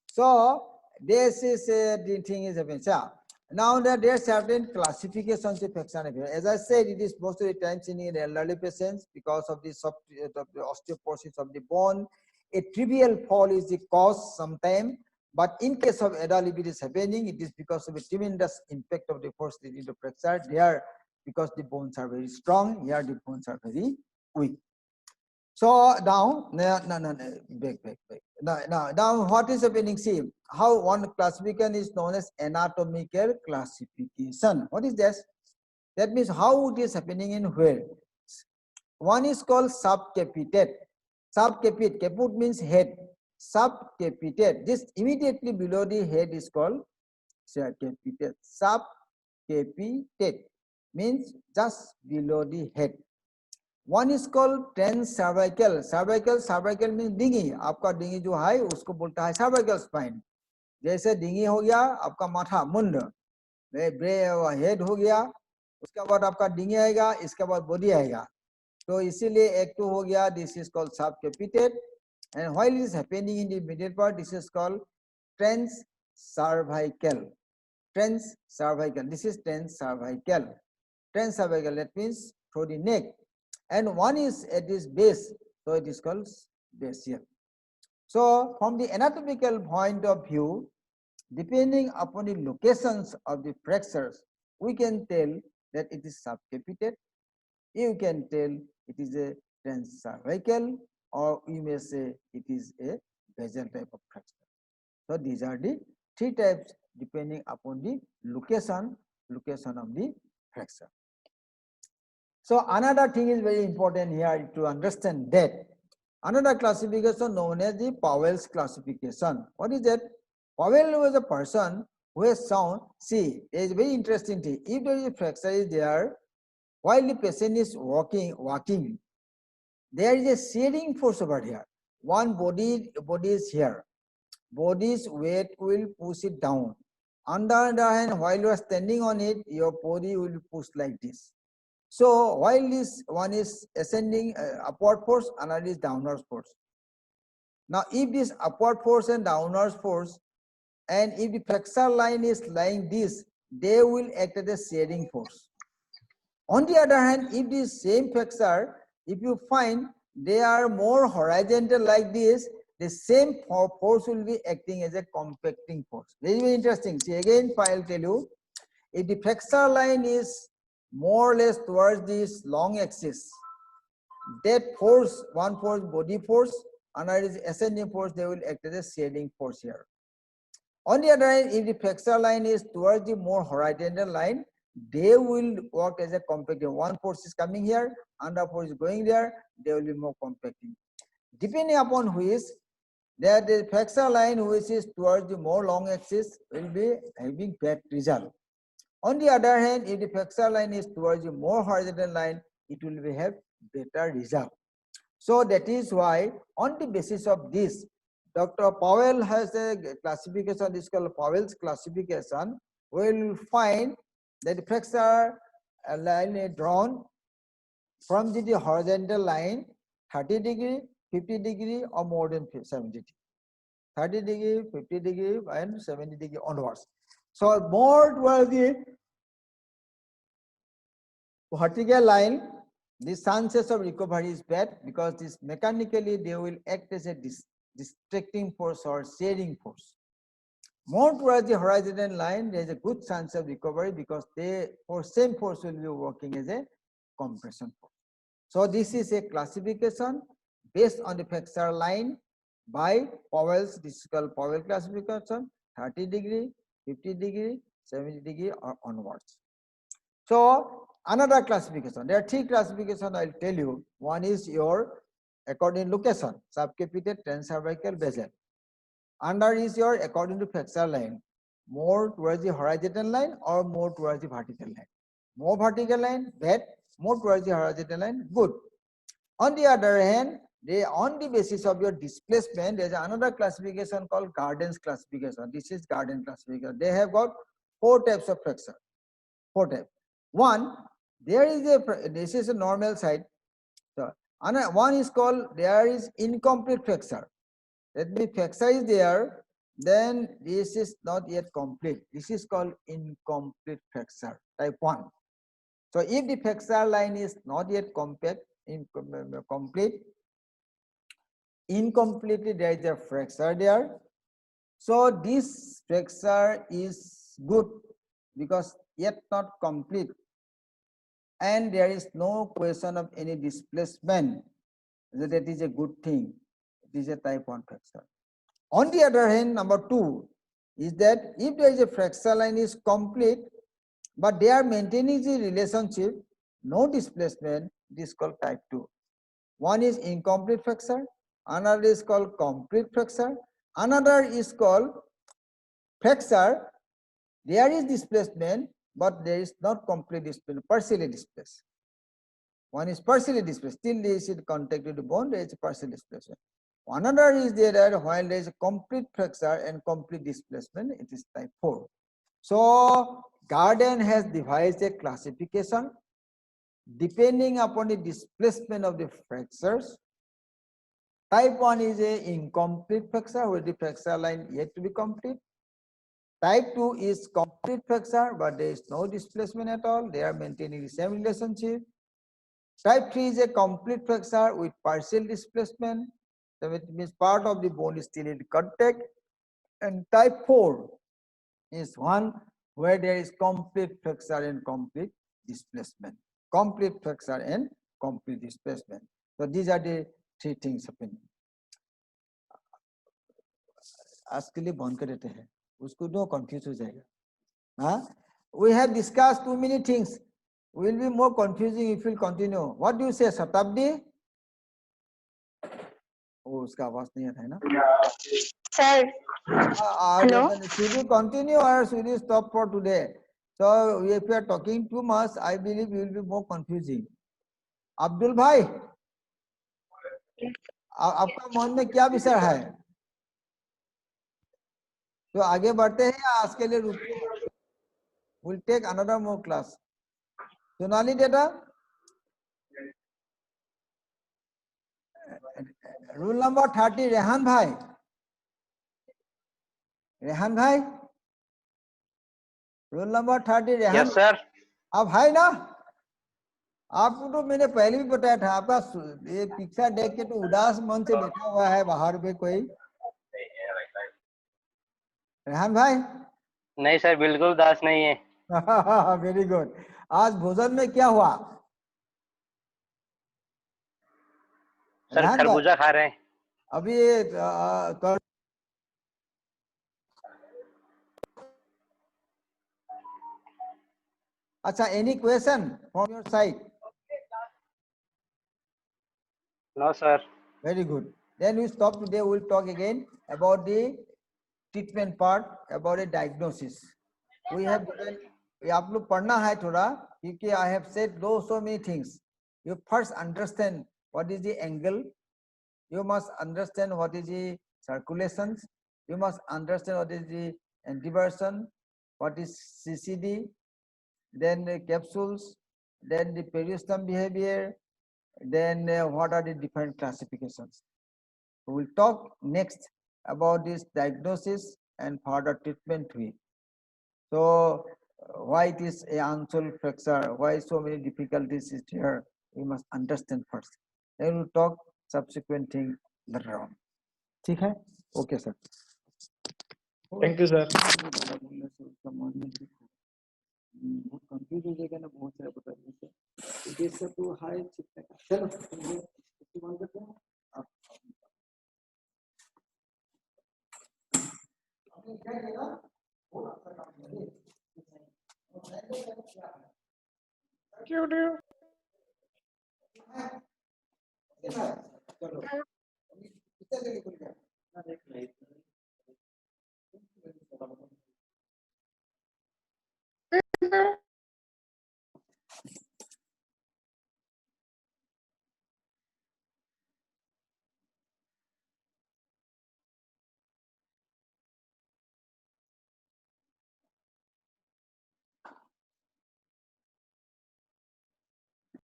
So this is the thing is happening. So now that there are certain classifications of fracture. As I said, it is most of the times in elderly patients because of the osteoporosis of the bone. A trivial fall is the cause sometimes, but in case of adult, if it is happening, it is because of a tremendous impact of the force leading to fracture. There, because the bones are very strong, here the bones are very weak. So now, back. Now, what is happening? See, how one classification is known as anatomical classification. What is this? That means how it is happening in where. One is called subcapitate. Subcapite, caput means head. Subcapitate, this immediately below the head is called capitate. Subcapitate means just below the head. One is called transcervical. Cervical means डिंगी. आपका डिंगी जो है उसको बोलता है cervical spine. जैसे dinghy हो गया आपका माथा मुंड, हेड हो गया, उसके बाद आपका डिंगी आएगा, इसके बाद बॉडी आएगा. तो इसीलिए एक तो हो गया, this is called subcapitate, and while it is happening in the middle part, this is called transcervical. Transcervical. This is transcervical. Transcervical, that means through the neck. And one is at this base, so it is called basial. So from the anatomical point of view, depending upon the locations of the fractures, we can tell that it is subcapitate. You can tell it is a transcervical, or you may say it is a basal type of fracture. So these are the three types depending upon the location of the fracture. So another thing is very important here to understand that another classification known as the Powell's classification. What is that? Powell was a person who has shown, see, there is a very interesting thing. If there is a fracture is there, while the patient is walking, there is a shearing force over here. One body is here. Body's weight will push it down. On the other hand, while you are standing on it, your body will push like this. So while this one is ascending upward force, another is downward force. Now if this upward force and downward force, and if the flexor line is lying this, they will act as a shearing force. On the other hand, if this same flexor, if you find they are more horizontal like this, the same force will be acting as a compacting force. Very, very interesting. See again, I'll tell you, if the flexor line is more or less towards this long axis, that force, one force body force, another is ascending force, they will act as a shearing force here. On the other hand, if the flexor line is towards the more horizontal line, they will work as a compacting. One force is coming here, another force is going there, they will be more compacting. Depending upon which, that the flexor line which is towards the more long axis will be having bad result. On the other hand, if the flexor line is towards the more horizontal line, it will be have better result. So that is why on the basis of this, Dr. Powell has a classification, this is called Powell's classification. We will find that the flexor line is drawn from the horizontal line 30 degree, 50 degree or more than 70 degree. 30 degree, 50 degree and 70 degree onwards. So more towards the vertical line, the chances of recovery is bad because this mechanically they will act as a distracting force or shearing force. More towards the horizontal line, there is a good chance of recovery because same force will be working as a compression force. So this is a classification based on the flexor line by Powell's. This is called Powell classification: 30 degree, 50 degree, 70 degree or onwards. So another classification. There are three classifications I'll tell you. One is your according to location, subcapitate, transcervical, basal. Under is your according to flexor line, more towards the horizontal line or more towards the vertical line. More vertical line, bad. More towards the horizontal line, good. On the other hand, on the basis of your displacement, there is another classification called Garden's classification. This is Garden classification. They have got 4 types of flexor. 4 types. One, this is a normal side. So one is called, there is incomplete flexor. That means fracture is there, then this is not yet complete. This is called incomplete fracture, type 1. So if the fracture line is not yet complete, incompletely there is a fracture there. So this fracture is good because yet not complete, and there is no question of any displacement. So that is a good thing. It is a type 1 fracture. On the other hand, number 2 is that if there is a fracture line is complete, but they are maintaining the relationship, no displacement, it is called type 2. One is incomplete fracture, another is called complete fracture, another is called fracture. There is displacement, but there is not complete displacement, partially displaced. One is partially displaced, still there is contact with the bone, there is a partial displacement. Another is there while there is a complete fracture and complete displacement, it is type 4. So Garden has devised a classification depending upon the displacement of the fractures. Type 1 is a incomplete fracture where the fracture line yet to be complete. Type 2 is complete fracture, but there is no displacement at all. They are maintaining the same relationship. Type 3 is a complete fracture with partial displacement. So it means part of the bone is still in contact. And type 4 is one where there is complete fracture and complete displacement. Complete fracture and complete displacement. So these are the three things happening. आज के लिए बंद कर देते हैं, उसको no confuse हो जाएगा. We have discussed too many things. Will be more confusing if we continue. What do you say, Shatabdi? Oh, उसका आवाज नहीं आता है ना? Sir. Hello. Should we continue or should we stop for today? So if you are talking too much, I believe you will be more confusing. Abdul भाई, आपका मन में क्या विचार है? तो आगे बढ़ते हैं या आज के लिए रुकते हैं? We'll take another more class. Sonali data. Rule number 30, Rehan भाई. रेहान भाई, roll number 30 Rehan. Yes sir. आप है ना? आपको तो मैंने पहले भी बताया था, आपका ये पिक्चर देख के तो उदास मन से बैठा हुआ है बाहर पे कोई. रेहान भाई? नहीं सर, बिल्कुल उदास नहीं है. Very good. आज भोजन में क्या हुआ? सर खरबूजा खा रहे हैं अभी. अच्छा, any question from your side? No sir. Very good. Then we stop today. We'll talk again about the treatment part, about a diagnosis. We have given. आप लोग पढ़ना है थोड़ा, क्योंकि I have said so many things. You first understand what is the angle. You must understand what is the circulations. You must understand what is the antiversion, what is CCD, then the capsules, then the periosteum behavior, then what are the different classifications. We will talk next about this diagnosis and further treatment to it. So why it is a unsolved fracture, why so many difficulties is here, we must understand first. Then we will talk subsequent thing later on. ठीक है? Okay sir. Thank you sir. बहुत confuse हो जाएगा ना, बहुत सारा बताने से. ये सब तो हाई चिपका. चलो बंद करते हैं. आपने क्या किया? बहुत अच्छा काम किया. क्यों do? चलो. कितना जल्दी खुल गया? ना देख ले.